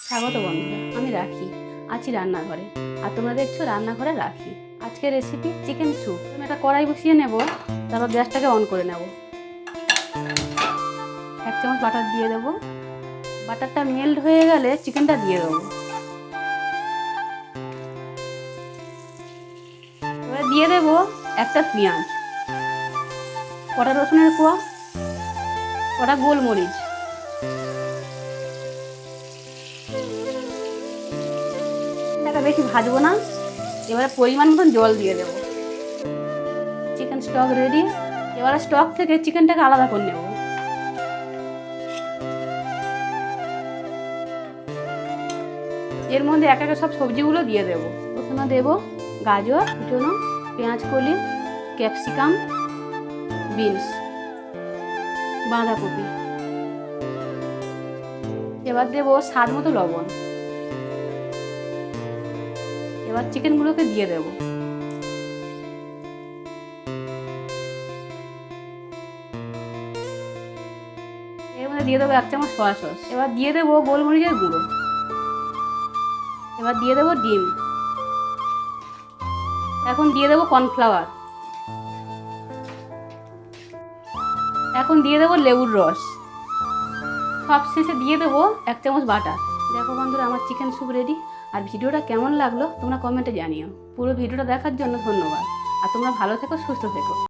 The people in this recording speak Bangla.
স্বাগত বন্ধুরা, আমি রাখি আছি রান্নাঘরে। আর তোমরা দেখছো রান্নাঘরে রাখি। আজকের রেসিপি চিকেন স্যুপ। আমি একটা কড়াই বসিয়ে নেব, তারপর গ্যাসটাকে অন করে নেব। 1 চামচ বাটার দিয়ে দেব। বাটারটা মেল্ট হয়ে গেলে চিকেনটা দিয়ে দেবো। এবার দিয়ে দেবো একটা পেঁয়াজ, কটা রসুনের কোয়া, কটা গোলমরিচ। এটা বেশি ভাজবো না। এবারে পরিমাণ মতন জল দিয়ে দেবো। Chicken stock ready. এবারে স্টক থেকে চিকেনটাকে আলাদা করে নেব। এর মধ্যে এক একে সব সবজিগুলো দিয়ে দেবো। প্রথমে দেবো গাজর কুচনো, পেঁয়াজ কলি, ক্যাপসিকাম, বিনস, বাঁধাকপি। এবার দেবো স্বাদ মতো লবণ। এবার চিকেনগুলোকে দিয়ে দেবো। এর মধ্যে দিয়ে দেবো 1 চামচ সয়া সস। এবার দিয়ে দেবো গোলমরিচের গুঁড়ো। এবার দিয়ে দেবো ডিম। এখন দিয়ে দেবো কর্নফ্লাওয়ার। এখন দিয়ে দেবো লেবুর রস। সব শেষে দিয়ে দেবো 1 চামচ বাটার। দেখো বন্ধুরা, আমার চিকেন স্যুপ রেডি। আর ভিডিওটা কেমন লাগলো তোমরা কমেন্টে জানিও। পুরো ভিডিওটা দেখার জন্য ধন্যবাদ। আর তোমরা ভালো থেকো, সুস্থ থেকো।